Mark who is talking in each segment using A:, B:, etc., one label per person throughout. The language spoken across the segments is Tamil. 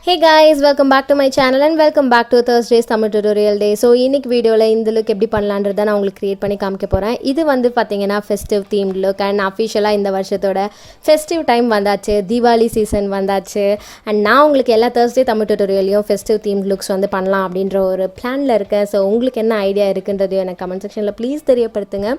A: Hey guys, welcome back to my channel and welcome back to Thursday's Tamil Tutorial Day. So இன்னைக்கு வீடியோல இந்த லுக் எப்படி பண்ணலாம்ன்றதை நான் உங்களுக்கு கிரியேட் பண்ணி காமிக்க போறேன். இது வந்து பாத்தீங்கன்னா festive themed look and officially இந்த வருஷத்தோட festive time வந்தாச்சு. Diwali season வந்தாச்சு. And நான் உங்களுக்கு எல்லா Thursday Tamil Tutorialலையும் festive themed looks வந்து பண்ணலாம் அப்படின்ற ஒரு பிளான்ல இருக்கேன். So உங்களுக்கு என்ன ஐடியா இருக்குன்றதை எனக்கு கமெண்ட் செக்ஷன்ல ப்ளீஸ் தெரியப்படுத்துங்க.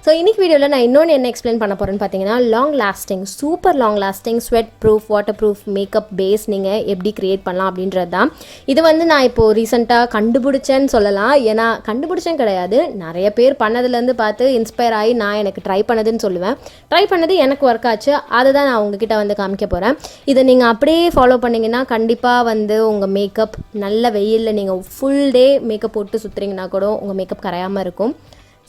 A: So இன்னைக்கு வீடியோல நான் இன்னொன்று என்ன எக்ஸ்பிளைன் பண்ண போறேன்னு பாத்தீங்கன்னா long lasting, super long lasting sweatproof waterproof makeup base நீங்க எப்படி கிரியேட் பண்ணலாம் அப்படின்றது தான். இது வந்து நான் இப்போ ரீசெண்டாக கண்டுபிடிச்சேன்னு சொல்லலாம். ஏன்னா கண்டுபிடிச்சேன் கிடையாது, நிறைய பேர் பண்ணதுலேருந்து பார்த்து இன்ஸ்பயர் ஆகி நான் எனக்கு ட்ரை பண்ணதுன்னு சொல்லுவேன். ட்ரை பண்ணது எனக்கு ஒர்க் ஆச்சு, அதை தான் நான் உங்ககிட்ட வந்து காமிக்க போகிறேன். இதை நீங்கள் அப்படியே ஃபாலோ பண்ணிங்கன்னா கண்டிப்பாக வந்து உங்கள் மேக்கப் நல்ல வெயிலில் நீங்கள் ஃபுல் டே மேக்கப் போட்டு சுற்றுறீங்கன்னா கூட உங்கள் மேக்கப் கரையாமல் இருக்கும்.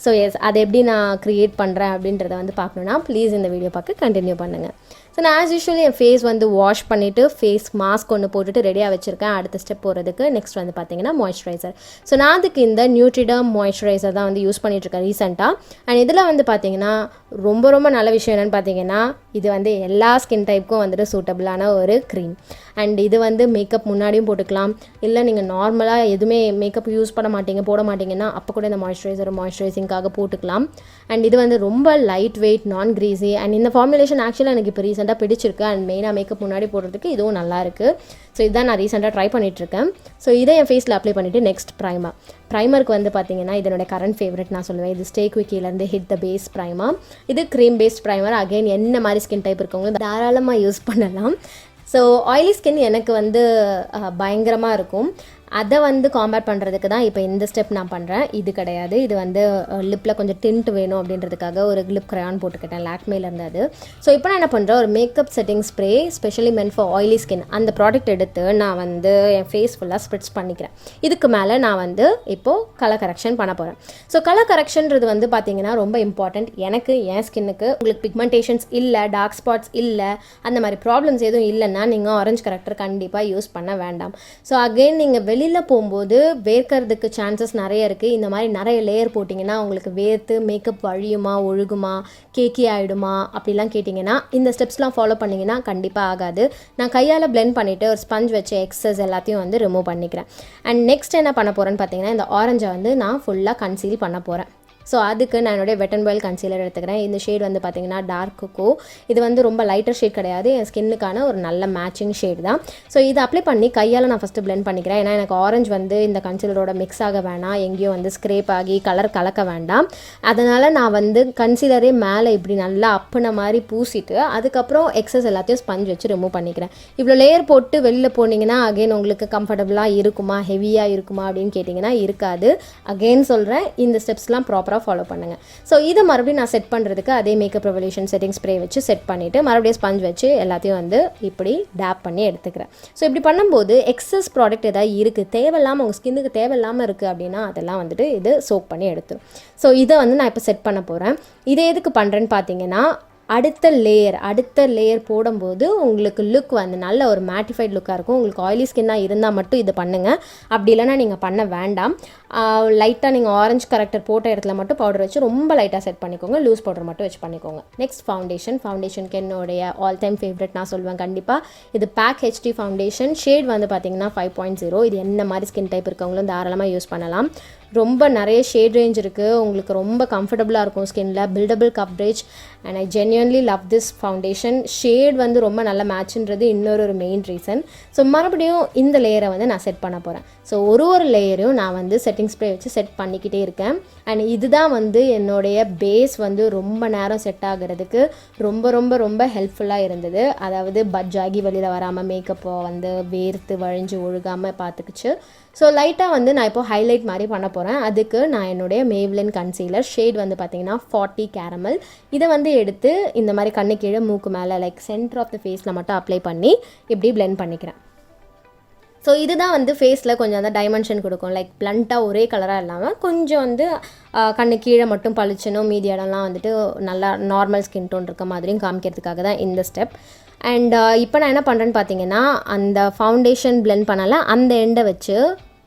A: ஸோ எஸ், அதை எப்படி நான் க்ரியேட் பண்ணுறேன் அப்படின்றத வந்து பார்க்கணுன்னா ப்ளீஸ் இந்த வீடியோ பார்க்க கண்டினியூ பண்ணுங்கள். ஸோ நான் ஆஸ் யூஷுவலி என் ஃபேஸ் வந்து வாஷ் பண்ணிவிட்டு ஃபேஸ் மாஸ்க் ஒன்று போட்டுட்டு ரெடியாக வச்சுருக்கேன். அடுத்த ஸ்டெப் போகிறதுக்கு நெக்ஸ்ட் வந்து பார்த்தீங்கன்னா மாய்ஸ்சரைசர். ஸோ நான் அதுக்கு இந்த நியூட்ரிடர்ம் மாய்ஸ்சரைசர் தான் வந்து யூஸ் பண்ணிகிட்ருக்கேன் ரீசெண்டாக. அண்ட் இதில் வந்து பார்த்தீங்கன்னா ரொம்ப நல்ல விஷயம் என்னென்னு பார்த்தீங்கன்னா இது வந்து எல்லா ஸ்கின் டைப்புக்கும் வந்துட்டு சூட்டபிளான ஒரு க்ரீம். அண்ட் இது வந்து மேக்கப் முன்னாடியும் போட்டுக்கலாம், இல்லை நீங்கள் நார்மலாக எதுவுமே மேக்கப் யூஸ் போட மாட்டீங்கன்னா அப்போ கூட இந்த மாய்ஸ்சரைசிங்காக போட்டுக்கலாம். அண்ட் இது வந்து ரொம்ப லைட் வெயிட், நான் க்ரீஸி. அண்ட் இந்த ஃபார்முலேஷன் ஆக்சுவலாக எனக்கு இப்போ ரீசெண்டாக பிடிச்சிருக்கு. அண்ட் மெயினாக மேக்கப் முன்னாடி போடுறதுக்கு இதுவும் நல்லாயிருக்கு. ஸோ இதுதான் நான் ரீசெண்டாக ட்ரை பண்ணிகிட்ருக்கேன். ஸோ இதை என் ஃபேஸில் அப்ளை பண்ணிவிட்டு நெக்ஸ்ட் ப்ரைமருக்கு வந்து பார்த்தீங்கன்னா இதனோட கரண்ட் ஃபேவரட் நான் சொல்லுவேன். இது Quirkyலேருந்து ஹிட் த பேஸ் ப்ரைமர். இது க்ரீம் பேஸ்ட் ப்ரைமர். அகைன் என்ன மாதிரி ஸ்கின் டைப் இருக்கவங்க தாராளமாக யூஸ் பண்ணலாம். ஸோ ஆயிலி ஸ்கின் எனக்கு வந்து பயங்கரமாக இருக்கும். அதை வந்து காம்பேட் பண்ணுறதுக்கு தான் இப்போ இந்த ஸ்டெப் நான் பண்ணுறேன். இது கிடையாது, இது வந்து லிப்பில் கொஞ்சம் டிண்ட் வேணும் அப்படின்றதுக்காக ஒரு லிப் க்ரையான் போட்டுக்கிட்டேன், லாக்மேல இருந்தது. ஸோ இப்போ நான் என்ன பண்ணுறேன், ஒரு makeup setting spray specially meant for oily skin அந்த ப்ராடக்ட் எடுத்து நான் வந்து என் ஃபேஸ் ஃபுல்லாக ஸ்ப்ரெட்ஸ் பண்ணிக்கிறேன். இதுக்கு மேலே நான் வந்து இப்போது கலர் கரெக்ஷன் பண்ண போகிறேன். ஸோ கலர் கரெக்ஷன்றது வந்து பார்த்திங்கன்னா ரொம்ப இம்பார்ட்டண்ட். எனக்கு என் ஸ்கின்னுக்கு உங்களுக்கு பிக்மெண்டேஷன்ஸ் இல்லை, டார்க் ஸ்பாட்ஸ் இல்லை, அந்த மாதிரி ப்ராப்ளம்ஸ் எதுவும் இல்லைன்னா நீங்கள் ஆரஞ்ச் கரெக்டர் கண்டிப்பாக யூஸ் பண்ண வேண்டாம். ஸோ அகெயின் நீங்கள் வெளியில் போகும்போது வேர்க்கிறதுக்கு சான்சஸ் நிறைய இருக்குது. இந்த மாதிரி நிறைய லேயர் போட்டிங்கன்னா உங்களுக்கு வேர்த்து மேக்கப் வழியுமா, ஒழுகுமா, கேக்கி ஆகிடுமா அப்படிலாம் கேட்டிங்கன்னா இந்த ஸ்டெப்ஸ்லாம் ஃபாலோ பண்ணிங்கன்னா கண்டிப்பாக ஆகாது. நான் கையால் பிளெண்ட் பண்ணிவிட்டு ஒரு ஸ்பஞ்ச் வச்சு எக்ஸஸ் எல்லாத்தையும் வந்து ரிமூவ் பண்ணிக்கிறேன். அண்ட் நெக்ஸ்ட் என்ன பண்ண போகிறேன்னு பார்த்தீங்கன்னா இந்த ஆரஞ்சை வந்து நான் ஃபுல்லாக கன்சீல் பண்ண போகிறேன். ஸோ அதுக்கு நான் என்னுடைய வெட் அண்ட் பாயில் கன்சீலர் எடுத்துக்கிறேன். இந்த ஷேட் வந்து பார்த்திங்கன்னா டார்க் கொக்கோ. இது வந்து ரொம்ப லைட்டர் ஷேட் கிடையாது, என் ஸ்கின்னுக்கான ஒரு நல்ல மேட்சிங் ஷேட் தான். ஸோ இதை அப்ளை பண்ணி கையால் நான் ஃபஸ்ட்டு பிளெண்ட் பண்ணிக்கிறேன். ஏன்னா எனக்கு ஆரஞ்சு வந்து இந்த கன்சீலரோட மிக்ஸ் ஆக வேணாம், எங்கேயும் வந்து ஸ்க்ரேப் ஆகி கலர் கலக்க வேண்டாம். அதனால் நான் வந்து கன்சீலரே மேலே இப்படி நல்லா அப்புன மாதிரி பூசிட்டு அதுக்கப்புறம் எக்ஸஸ் எல்லாத்தையும் ஸ்பஞ்ச் வச்சு ரிமூவ் பண்ணிக்கிறேன். இவ்வளோ லேயர் போட்டு வெளியில் போனீங்கன்னா அகெயின் உங்களுக்கு கம்ஃபர்டபுளாக இருக்குமா, ஹெவியாக இருக்குமா அப்படின்னு கேட்டிங்கன்னா இருக்காது. அகெயின் சொல்கிறேன், இந்த ஸ்டெப்ஸ்லாம் ப்ராப்பராக ஃபாலோ பண்ணுங்கள். ஸோ இதை மறுபடியும் நான் செட் பண்ணுறதுக்கு அதே மேக்கப் ரெவல்யூஷன் செட்டிங் ஸ்ப்ரே வச்சு செட் பண்ணிவிட்டு மறுபடியும் ஸ்பஞ்ச் வச்சு எல்லாத்தையும் வந்து இப்படி டேப் பண்ணி எடுத்துக்கிறேன். ஸோ இப்படி பண்ணும்போது எக்ஸஸ் ப்ராடக்ட் ஏதாவது இருக்குது, தேவையில்லாமல் உங்கள் ஸ்கின்னுக்கு தேவையில்லாமல் இருக்குது அப்படின்னா அதெல்லாம் வந்துட்டு இது சோக் பண்ணி எடுத்துரும். ஸோ இதை வந்து நான் இப்போ செட் பண்ண போகிறேன். இதை எதுக்கு பண்ணுறேன்னு பார்த்தீங்கன்னா அடுத்த லேயர் போடும்போது உங்களுக்கு லுக் வந்து நல்ல ஒரு மேட்டிஃபைட் லுக்காக இருக்கும். உங்களுக்கு ஆயிலி ஸ்கின்னாக இருந்தால் மட்டும் இது பண்ணுங்கள், அப்படி இல்லைனா நீங்கள் பண்ண வேண்டாம். லைட்டாக நீங்கள் ஆரஞ்சு கரெக்டர் போட்ட இடத்துல மட்டும் பவுடர் வச்சு ரொம்ப லைட்டாக செட் பண்ணிக்கோங்க, லூஸ் பவுடர் மட்டும் வச்சு பண்ணிக்கோங்க. நெக்ஸ்ட் ஃபவுண்டேஷனுக்கு என்னுடைய ஆல் டைம் ஃபேவரட் நான் சொல்லுவேன் கண்டிப்பாக. இது PAC HD ஃபவுண்டேஷன். ஷேட் வந்து பார்த்தீங்கன்னா 5.0. இது என்ன மாதிரி ஸ்கின் டைப் இருக்கவங்களும் தாராளமாக யூஸ் பண்ணலாம். ரொம்ப நிறைய ஷேட் ரேஞ்ச் இருக்குது, உங்களுக்கு ரொம்ப கம்ஃபர்டபுளாக இருக்கும் ஸ்கின்னில், buildable coverage. And I genuinely love this foundation. Shade வந்து ரொம்ப நல்ல மேட்சுன்றது இன்னொரு மெயின் ரீசன். ஸோ மறுபடியும் இந்த லேயரை வந்து நான் செட் பண்ண போகிறேன். ஸோ ஒரு லேயரையும் நான் வந்து செட்டிங் ஸ்ப்ரே வச்சு செட் பண்ணிக்கிட்டே இருக்கேன். அண்ட் இதுதான் வந்து என்னுடைய பேஸ் வந்து ரொம்ப நேரம் செட் ஆகிறதுக்கு ரொம்ப ஹெல்ப்ஃபுல்லாக இருந்தது. அதாவது பட்ஜ் ஆகி வெளியில் வராமல் மேக்கப்பை வந்து வேர்த்து வழிஞ்சு ஒழுகாமல் பார்த்துக்குச்சு. ஸோ லைட்டாக வந்து நான் இப்போ ஹைலைட் மாதிரி பண்ண போகிறேன். அதுக்கு நான் என்னுடைய Maybelline கன்சீலர் ஷேட் வந்து பார்த்திங்கன்னா 40 கேரமல். இதை வந்து எடுத்து இந்த மாதிரி கண்ணு கீழே மூக்கு மேலே லைக் சென்டர் ஆஃப் த ஃபேஸில் மட்டும் அப்ளை பண்ணி இப்படி பிளெண்ட் பண்ணிக்கிறேன். ஸோ இதுதான் வந்து ஃபேஸில் கொஞ்சம் அந்த டைமென்ஷன் கொடுக்கும். லைக் பிளண்ட்டாக ஒரே கலராக இல்லாமல் கொஞ்சம் வந்து கண்ணு கீழே மட்டும் பளிச்சனும், மீதி இடம்லாம் வந்துட்டு நல்லா நார்மல் ஸ்கின் டோன் இருக்க மாதிரியும் காமிக்கிறதுக்காக தான் இந்த ஸ்டெப். அண்ட் இப்போ நான் என்ன பண்ணுறேன்னு பார்த்தீங்கன்னா அந்த ஃபவுண்டேஷன் பிளெண்ட் பண்ணல அந்த எண்டை வச்சு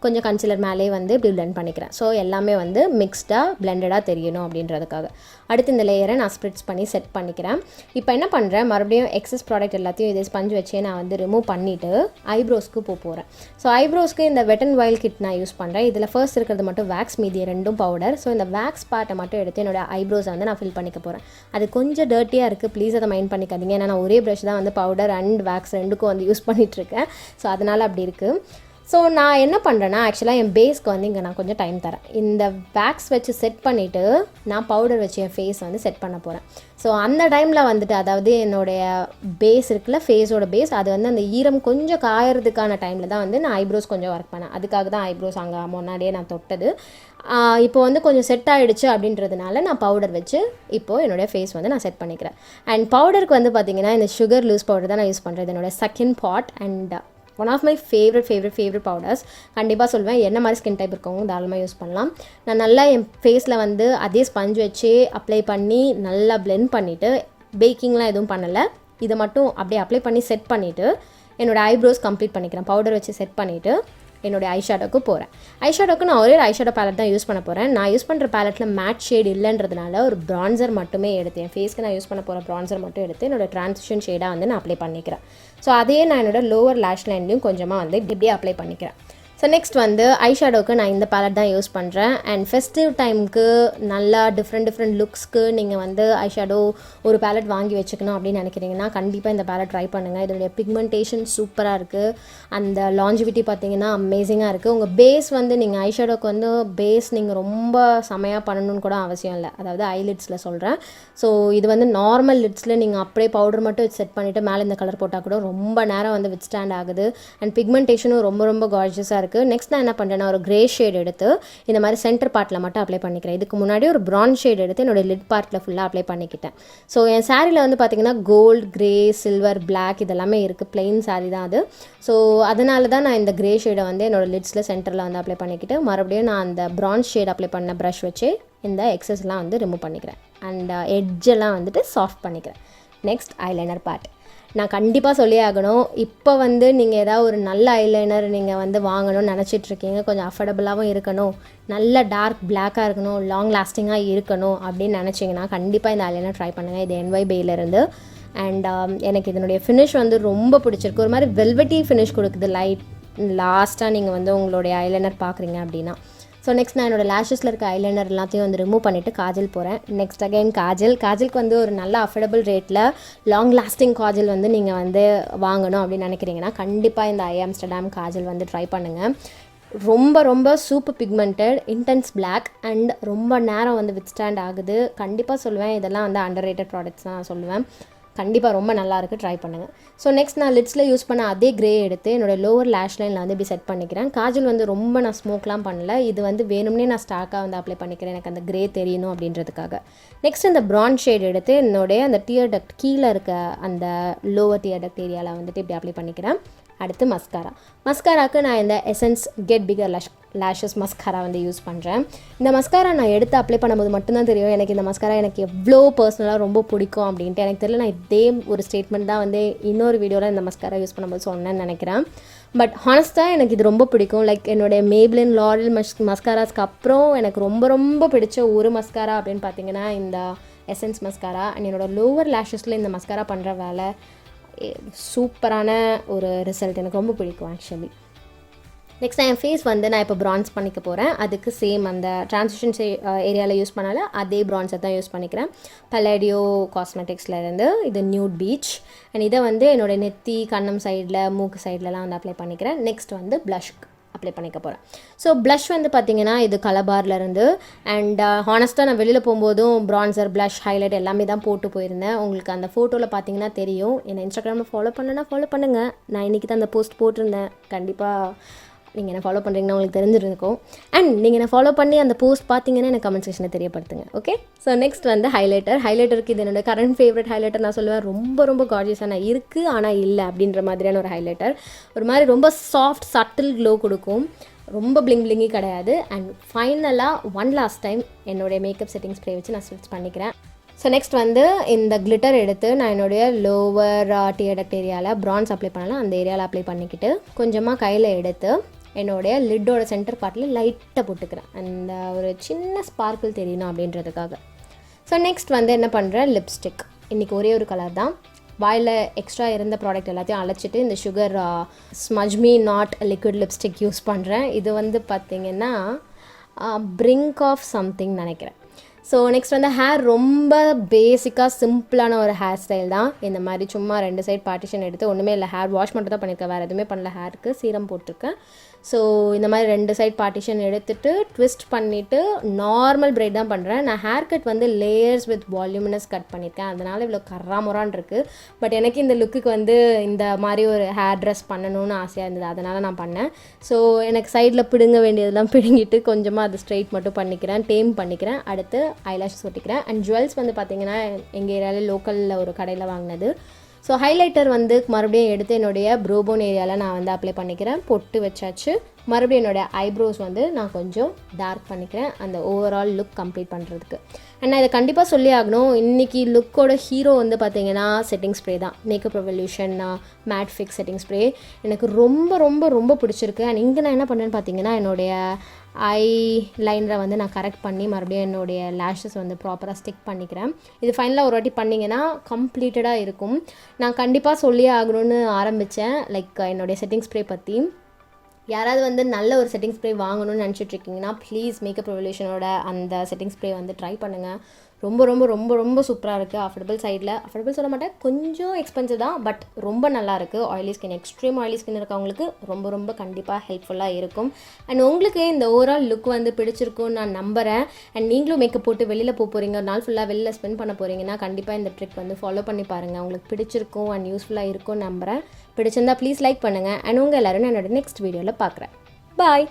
A: கொஞ்சம் கன்சிலர் மேலே வந்து இப்படி blend பண்ணிக்கிறேன். ஸோ எல்லாமே வந்து மிக்ஸ்டாக பிளெண்டடாக தெரியணும் அப்படின்றதுக்காக. அடுத்து இந்த லேயரை நான் ஸ்ப்ரிட்ஸ் பண்ணி செட் பண்ணிக்கிறேன். இப்போ என்ன பண்ணுறேன், மறுபடியும் எக்ஸஸ் ப்ராடக்ட் எல்லாத்தையும் இதே ஸ்பஞ்ச் வச்சே நான் வந்து ரிமூவ் பண்ணிவிட்டு ஐப்ரோஸ்க்கு போகிறேன். ஸோ ஐப்ரோஸ்க்கு இந்த வெட் அண்ட் வைல்ட் கிட் நான் யூஸ் பண்ணுறேன். இதில் ஃபர்ஸ்ட் இருக்கிறது மட்டும் வேக்ஸ், மீதி ரெண்டும் பவுடர். ஸோ இந்த வேக்ஸ் பார்ட்டை மட்டும் எடுத்து என்னோட ஐப்ரோஸை வந்து நான் ஃபில் பண்ணிக்க போகிறேன். அது கொஞ்சம் டர்ட்டியாக இருக்குது, ப்ளீஸ் அதை மைண்ட் பண்ணிக்காதீங்க. ஏன்னா நான் ஒரே ப்ரஷ் தான் வந்து பவுடர் அண்ட் வேக்ஸ் ரெண்டுக்கும் வந்து யூஸ் பண்ணிகிட்ருக்கேன். ஸோ அதனால் அப்படி இருக்குது. ஸோ நான் என்ன பண்ணுறேன்னா, ஆக்சுவலாக என் பேஸ்க்கு வந்து இங்கே நான் கொஞ்சம் டைம் தரேன். இந்த வேக்ஸ் வச்சு செட் பண்ணிவிட்டு நான் பவுடர் வச்சு என் ஃபேஸ் வந்து செட் பண்ண போகிறேன். ஸோ அந்த டைமில் வந்துட்டு, அதாவது என்னுடைய பேஸ் இருக்குல்ல, ஃபேஸோட பேஸ், அது வந்து அந்த ஈரம் கொஞ்சம் காயறதுக்கான டைமில் தான் வந்து நான் ஐப்ரோஸ் கொஞ்சம் ஒர்க் பண்ணேன். அதுக்காக தான் ஐப்ரோஸ் அங்கே முன்னாடியே நான் தொட்டது. இப்போ வந்து கொஞ்சம் செட் ஆகிடுச்சு அப்படின்றதுனால நான் பவுடர் வச்சு இப்போது என்னுடைய ஃபேஸ் வந்து நான் செட் பண்ணிக்கிறேன். அண்ட் பவுடருக்கு வந்து பார்த்திங்கன்னா இந்த சுகர் லூஸ் பவுடர் தான் நான் யூஸ் பண்ணுறது. என்னோடய second pot and one of my favourite powders. கண்டிப்பாக சொல்வேன், என்ன மாதிரி ஸ்கின் டைப் இருக்கவங்க தாராளமாக யூஸ் பண்ணலாம். நான் நல்லா என் ஃபேஸில் வந்து அதே ஸ்பஞ்ச் வச்சு அப்ளை பண்ணி நல்லா பிளெண்ட் பண்ணிவிட்டு, பேக்கிங்லாம் எதுவும் பண்ணலை, இதை மட்டும் அப்படியே அப்ளை பண்ணி செட் பண்ணிவிட்டு என்னோடய ஐப்ரோஸ் கம்ப்ளீட் பண்ணிக்கிறேன். பவுடர் வச்சு செட் பண்ணிவிட்டு என்னோடய ஐஷேடோக்கு போகிறேன். ஐஷேடோக்கு நான் ஒரே ஐஷேடோ பேலட் தான் யூஸ் பண்ண போகிறேன். நான் யூஸ் பண்ணுற பேலட்டில் மேட் ஷேட் இல்லைன்றதுனால ஒரு ப்ரான்சர் மட்டுமே எடுத்து, என் ஃபேஸ்க்கு நான் யூஸ் பண்ண போகிற ப்ரான்சர் மட்டும் எடுத்து என்னோட ட்ரான்சிஷன் ஷேடாக வந்து நான் அப்ளை பண்ணிக்கிறேன். ஸோ அதையே நான் என்னோடய லோவர் லேஷ் லைன்லையும் கொஞ்சமாக வந்து இப்படியே அப்ளை பண்ணிக்கிறேன். ஸோ நெக்ஸ்ட் வந்து ஐஷேடோவுக்கு நான் இந்த பேலட் தான் யூஸ் பண்ணுறேன். அண்ட் ஃபெஸ்டிவ் டைமுக்கு நல்லா டிஃப்ரெண்ட் லுக்ஸ்க்கு நீங்கள் வந்து ஐஷேடோ ஒரு பேலட் வாங்கி வச்சுக்கணும் அப்படின்னு நினைக்கிறீங்கன்னா கண்டிப்பாக இந்த பேலட் ட்ரை பண்ணுங்கள். இதோடைய பிக்மெண்டேஷன் சூப்பராக இருக்குது. அந்த லாஞ்சிவிட்டி பார்த்தீங்கன்னா அமேசிங்காக இருக்குது. உங்கள் பேஸ் வந்து நீங்கள் ஐஷேடோக்கு வந்து பேஸ் நீங்கள் ரொம்ப செமையாக பண்ணணும்னு கூட அவசியம் இல்லை. அதாவது ஐலிட்ஸில் சொல்கிறேன். ஸோ இது வந்து நார்மல் லிட்ஸில் நீங்கள் அப்படியே பவுடர் மட்டும் செட் பண்ணிவிட்டு மேலே இந்த கலர் போட்டால் கூட ரொம்ப நேரம் வந்து வித் ஸ்டாண்ட் ஆகுது. அண்ட் பிக்மெண்டேஷனும் ரொம்ப கார்ஜியஸாக இருக்குது. நெக்ஸ்ட் நான் என்ன பண்ணுறேன்னா, ஒரு கிரே ஷேட் எடுத்து இந்த மாதிரி சென்டர் பார்ட்டில் மட்டும் அப்ளை பண்ணிக்கிறேன். இதுக்கு முன்னாடி ஒரு ப்ரான் ஷேட் எடுத்து என்னோடய லிட் பார்ட்டில் ஃபுல்லாக அப்ளை பண்ணிக்கிட்டேன். ஸோ என் சாரியில் வந்து பார்த்திங்கன்னா கோல்டு, கிரே, சில்வர், பிளாக் இதெல்லாமே இருக்குது. பிளெயின் சாரி தான் அது. ஸோ அதனால தான் நான் இந்த கிரே ஷேடை வந்து என்னோடய லிட்ஸில் சென்டரில் வந்து அப்ளை பண்ணிக்கிட்டு மறுபடியும் நான் அந்த ப்ரான் ஷேட் அப்ளை பண்ண ப்ரஷ் வச்சு இந்த எக்ஸஸ்லாம் வந்து ரிமூவ் பண்ணிக்கிறேன். அண்ட் எட்ஜெல்லாம் வந்துட்டு சாஃப்ட் பண்ணிக்கிறேன். Next eyeliner part. நான் கண்டிப்பாக சொல்லி ஆகணும், இப்போ வந்து நீங்கள் ஏதாவது ஒரு நல்ல ஐலைனர் நீங்கள் வந்து வாங்கணும்னு நினச்சிட்ருக்கீங்க, கொஞ்சம் அஃபோர்டபுளாகவும் இருக்கணும், நல்ல டார்க் பிளாக்காக இருக்கணும், லாங் லாஸ்டிங்காக இருக்கணும் அப்படின்னு நினச்சிங்கன்னா கண்டிப்பாக இந்த ஐலைனர் ட்ரை பண்ணுங்கள். இது NYBயிலேருந்து. அண்ட் எனக்கு இதனுடைய ஃபினிஷ் வந்து ரொம்ப பிடிச்சிருக்கு. ஒரு மாதிரி வெல்வெட்டி ஃபினிஷ் கொடுக்குது லாஸ்ட்டாக நீங்கள் வந்து உங்களுடைய ஐலைனர் பார்க்குறீங்க அப்படின்னா. ஸோ நெக்ஸ்ட் நான் என்னோடய லேஷஸில் இருக்க ஐலைனர் எல்லாத்தையும் வந்து ரிமூவ் பண்ணிவிட்டு காஜல் போகிறேன். நெக்ஸ்ட் அகைன் காஜலுக்கு வந்து ஒரு நல்ல அஃபோர்டபுள் ரேட்டில் லாங் லாஸ்டிங் காஜல் வந்து நீங்கள் வந்து வாங்கணும் அப்படின்னு நினைக்கிறீங்கன்னா கண்டிப்பாக இந்த I-AmsterDAMN காஜல் வந்து ட்ரை பண்ணுங்கள். ரொம்ப super pigmented, intense black and ரொம்ப நேரம் வந்து வித் ஸ்டாண்ட் ஆகுது. கண்டிப்பாக சொல்லுவேன், இதெல்லாம் வந்து அண்டர் ரேட்டட் ப்ராடக்ட்ஸ் தான் சொல்லுவேன். கண்டிப்பாக ரொம்ப நல்லாயிருக்கு, ட்ரை பண்ணுங்கள். ஸோ நெக்ஸ்ட் நான் லிட்ஸில் யூஸ் பண்ண அதே கிரே எடுத்து என்னோடய லோவர் லேஷ் லைனில் வந்து இப்படி செட் பண்ணிக்கிறேன். காஜல் வந்து ரொம்ப நான் ஸ்மோக்லாம் பண்ணல, இது வந்து வேணும்னே நான் ஸ்டாக்காக வந்து அப்ளை பண்ணிக்கிறேன், எனக்கு அந்த கிரே தெரியணும் அப்படின்றதுக்காக. நெக்ஸ்ட் இந்த ப்ரான் ஷேட் எடுத்து என்னுடைய அந்த டியர் டக்ட் கீழே இருக்க அந்த லோவர் டியர் டக்ட் ஏரியாவில் வந்துட்டு இப்படி அப்ளை பண்ணிக்கிறேன். அடுத்து மஸ்காராக்கு நான் இந்த essence get bigger lashes mascara வந்து யூஸ் பண்ணுறேன். இந்த மஸ்காரா நான் எடுத்து அப்ளை பண்ணும்போது மட்டும்தான் தெரியும் எனக்கு இந்த மஸ்காரா எனக்கு எவ்வளோ பர்சனலாக ரொம்ப பிடிக்கும் அப்படின்ட்டு. எனக்கு தெரியல, நான் இதே ஒரு ஸ்டேட்மெண்ட் தான் வந்து இன்னொரு வீடியோவில் இந்த மஸ்காரா யூஸ் பண்ணும்போது சொன்னேன்னு நினைக்கிறேன். பட் ஹானஸ்ட்டாக எனக்கு இது ரொம்ப பிடிக்கும். லைக் என்னுடைய Maybelline லாரியல் மஸ்காராஸ்க்கு அப்புறம் எனக்கு ரொம்ப பிடிச்ச ஒரு மஸ்காரா அப்படின்னு பார்த்தீங்கன்னா இந்த எசன்ஸ் மஸ்காரா. அண்ட் என்னோடய லோவர் லேஷஸில் இந்த மஸ்காரா பண்ணுற வேலை சூப்பரான ஒரு ரிசல்ட், எனக்கு ரொம்ப பிடிக்கும் ஆக்சுவலி. நெக்ஸ்ட் என் ஃபேஸ் வந்து நான் இப்போ ப்ரான்ஸ் பண்ணிக்க போகிறேன். அதுக்கு சேம் அந்த ட்ரான்சிஷன் ஏரியாவில் யூஸ் பண்ணால அதே ப்ரான்ஸை தான் யூஸ் பண்ணிக்கிறேன். Palladio காஸ்மெட்டிக்ஸ்லேருந்து இது நியூட் பீச். அண்ட் இதை வந்து என்னோடய நெத்தி, கண்ணம் சைடில், மூக்கு சைட்லலாம் வந்து அப்ளை பண்ணிக்கிறேன். நெக்ஸ்ட் வந்து ப்ளஷ் அப்ளை பண்ணிக்க போகிறேன். ஸோ ப்ளஷ் வந்து பார்த்திங்கன்னா இது கலபார்லேருந்து. அண்ட் ஹானஸ்ட்டாக நான் வெளியில் போகும்போதும் ப்ரான்சர், ப்ளஷ், ஹைலைட் எல்லாமே தான் போட்டு போயிருந்தேன். உங்களுக்கு அந்த ஃபோட்டோவில் பார்த்தீங்கன்னா தெரியும். என்னை Instagramல ஃபாலோ பண்ணுங்கள். நான் இன்றைக்கி தான் அந்த போஸ்ட் போட்டிருந்தேன். கண்டிப்பாக நீங்கள் என்ன ஃபாலோ பண்ணுறீங்கன்னா உங்களுக்கு தெரிஞ்சிருக்கும். அண்ட் நீங்கள் என்ன ஃபாலோ பண்ணி அந்த போஸ்ட் பார்த்தீங்கன்னா எனக்கு கமெண்ட் செக்ஷனில் தெரியப்படுத்துங்க. ஓகே, ஸோ நெக்ஸ்ட் வந்து ஹைலைட்டருக்கு இது என்னோட கரண்ட் ஃபேவரட் ஹைலைட்டர் நான் சொல்லுவேன். ரொம்ப கார்ஜியஸான இருக்குது ஆனால் இல்லை அப்படின்ற மாதிரியான ஒரு ஹைலைட்டர். ஒரு மாதிரி ரொம்ப சாஃப்ட் சட்டில் க்ளோ கொடுக்கும், ரொம்ப பிளிங்கி கிடையாது. அண்ட் ஃபைனலாக ஒன் லாஸ்ட் டைம் என்னுடைய மேக்கப் செட்டிங் ஸ்ப்ரே வச்சு நான் ஸ்விட்ச் பண்ணிக்கிறேன். ஸோ நெக்ஸ்ட் வந்து இந்த கிளிட்டர் எடுத்து நான் என்னுடைய லோவர் டியர் டக்ட் ஏரியாவில் ப்ரான்ஸ் அப்ளை பண்ணலாம், அந்த ஏரியாவில் அப்ளை பண்ணிக்கிட்டு கொஞ்சமாக கையில் எடுத்து என்னுடைய லிட்டோட சென்டர் பார்ட்டில் லைட்டாக போட்டுக்கிறேன். அந்த ஒரு சின்ன ஸ்பார்க்கிள் தெரியணும் அப்படின்றதுக்காக. ஸோ நெக்ஸ்ட் வந்து என்ன பண்ணுறேன், லிப்ஸ்டிக். இன்றைக்கி ஒரே ஒரு கலர் தான். வாயில் எக்ஸ்ட்ரா இருந்த ப்ராடக்ட் எல்லாத்தையும் அழைச்சிட்டு இந்த sugar smudge me not liquid lipstick use பண்ணுறேன். இது வந்து பார்த்திங்கன்னா பிரிங்க் ஆஃப் சம்திங் நினைக்கிறேன். ஸோ நெக்ஸ்ட் வந்து ஹேர் ரொம்ப பேசிக்காக சிம்பிளான ஒரு ஹேர் ஸ்டைல் தான். இந்த மாதிரி சும்மா 2 சைட் பார்ட்டிஷன் எடுத்து ஒன்றுமே இல்லை, ஹேர் வாஷ் மட்டும் தான் பண்ணியிருக்கேன், வேறு எதுவுமே பண்ணல. ஹேருக்கு சீரம் போட்டிருக்கேன். ஸோ இந்த மாதிரி 2 சைட் பார்ட்டிஷன் எடுத்துகிட்டு ட்விஸ்ட் பண்ணிவிட்டு நார்மல் பிரைட் தான் பண்ணுறேன். நான் ஹேர் கட் வந்து லேயர்ஸ் வித் வால்யூமினஸ் கட் பண்ணியிருக்கேன், அதனால் இவ்வளோ கர்ராமுரான் இருக்குது. பட் எனக்கு இந்த லுக்குக்கு வந்து இந்த மாதிரி ஒரு ஹேர் ட்ரெஸ் பண்ணணும்னு ஆசையாக இருந்தது, அதனால் நான் பண்ணேன். ஸோ எனக்கு சைடில் பிடுங்க வேண்டியதெல்லாம் பிடுங்கிட்டு கொஞ்சமாக அது ஸ்ட்ரெயிட் மட்டும் பண்ணிக்கிறேன், டேம் பண்ணிக்கிறேன். அடுத்து ஐலாஷஸ் ஒட்டிக்கிறேன். அண்ட் ஜுவல்ஸ் வந்து பார்த்திங்கன்னா எங்கள் ஏரியாவில் லோக்கலில் ஒரு கடையில் வாங்கினது. ஸோ ஹைலைட்டர் வந்து மறுபடியும் எடுத்து என்னுடைய ப்ரோபோன் ஏரியாவில் நான் வந்து அப்ளை பண்ணிக்கிறேன். பொட்டு வச்சாச்சு. மறுபடியும் என்னோடய ஐப்ரோஸ் வந்து நான் கொஞ்சம் டார்க் பண்ணிக்கிறேன் அந்த ஓவரால் லுக் கம்ப்ளீட் பண்ணுறதுக்கு. அண்ட் நான் இதை கண்டிப்பாக சொல்லி ஆகணும், இன்றைக்கி லுக்கோட ஹீரோ வந்து பார்த்திங்கன்னா செட்டிங் ஸ்ப்ரே தான். Makeup revolution matte fix setting spray எனக்கு ரொம்ப ரொம்ப ரொம்ப பிடிச்சிருக்கு. அண்ட் இங்கே நான் என்ன பண்ணேன்னு பார்த்தீங்கன்னா என்னுடைய ஐலைனரை வந்து நான் கரெக்ட் பண்ணி மறுபடியும் என்னுடைய லேஷஸ் வந்து ப்ராப்பராக ஸ்டிக் பண்ணிக்கிறேன். இது ஃபைனலாக ஒரு வாட்டி பண்ணிங்கன்னா கம்ப்ளீட்டடாக இருக்கும். நான் கண்டிப்பாக சொல்லியே ஆகணும்னு ஆரம்பித்தேன் லைக் என்னுடைய செட்டிங் ஸ்ப்ரே பற்றி. யாராவது வந்து நல்ல ஒரு செட்டிங் ஸ்ப்ரே வாங்கணும்னு நினச்சிட்ருக்கீங்கன்னா ப்ளீஸ் மேக்கப் ரெவல்யூஷனோட அந்த செட்டிங் ஸ்ப்ரே வந்து ட்ரை பண்ணுங்கள். ரொம்ப ரொம்ப ரொம்ப ரொம்ப சூப்பராக இருக்குது. அஃபோர்டபுள் சைடில், அஃபோர்டபுள் சொல்ல மாட்டேன், கொஞ்சம் எக்ஸ்பென்சிவ் தான், பட் ரொம்ப நல்லா இருக்குது. Oily skin, extreme oily skin இருக்கவங்களுக்கு ரொம்ப ரொம்ப கண்டிப்பாக ஹெல்ப்ஃபுல்லாக இருக்கும். அண்ட் உங்களுக்கு இந்த ஓவரால் லுக் வந்து பிடிச்சிருக்கும்னு நான் நம்புகிறேன். அண்ட் நீங்களும் மேக்கப் போட்டு வெளியில் போக போகிறீங்க, ஒரு நாள் ஃபுல்லாக வெளியில் ஸ்பெண்ட் பண்ண போகிறீங்கன்னா கண்டிப்பாக இந்த ட்ரிக் வந்து ஃபாலோ பண்ணி பாருங்கள். உங்களுக்கு பிடிச்சிருக்கும் அண்ட் யூஸ்ஃபுல்லாக இருக்கும்னு நம்புகிறேன். பிடிச்சிருந்தா ப்ளீஸ் லைக் பண்ணுங்கள். அண்ட் உங்கள் எல்லோரும் என்னோட நெக்ஸ்ட் வீடியோவில் பார்க்குறேன். பாய்.